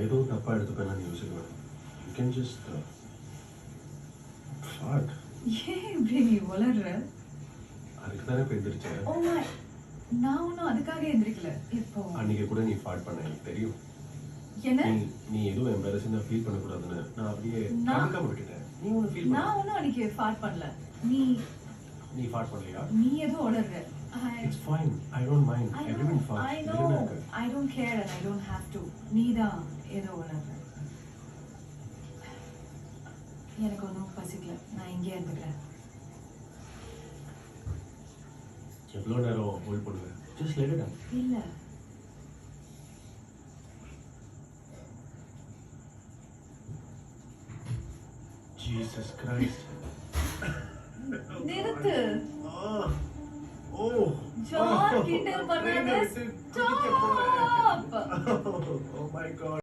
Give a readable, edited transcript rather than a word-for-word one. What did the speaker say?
நான் எதுவும் தப்பா எடுத்துப்பேன்னு நீ யோசிக்க வேணாம். You can just fart. ஏன் இப்படி நீ வளர்ற? அதுக்கு தானே இப்போ எந்திரிச்சேன். ஓ மை, நான் ஒன்றும் அதுக்காக எந்திரிக்கல. இப்போ அன்னைக்கு கூட நீ ஃபார்ட் பண்ண எனக்கு தெரியும். என்ன? நீ எதுவும் எம்பாரசிங்கா ஃபீல் பண்ணக்கூடாதுன்னு நான் அப்படியே கண்டுக்காம விட்டுட்டேன். நீ ஒன்றும் ஃபீல் பண்ண. நான் ஒன்றும் அன்னைக்கு ஃபார்ட் பண்ணல. நீ ஃபார்ட் பண்ணலையா? நீ ஏதோ உளர்ற. It's fine. I don't mind. Everyone farts. I know. I don't care and I don't have to. நீதான் ஏதோ உளர்ற. எனக்கு ஒன்றும் பசிக்கல. நான் இங்கே இருந்துக்கிறேன். எவ்வளோ நேரம் ஹோல்ட் பண்ணுவேன்? Just let it out. இல்ல. Jesus Christ. நிறுத்து. Oh. ஜான் கிண்டல் பண்ணாத. Stop. Oh my God.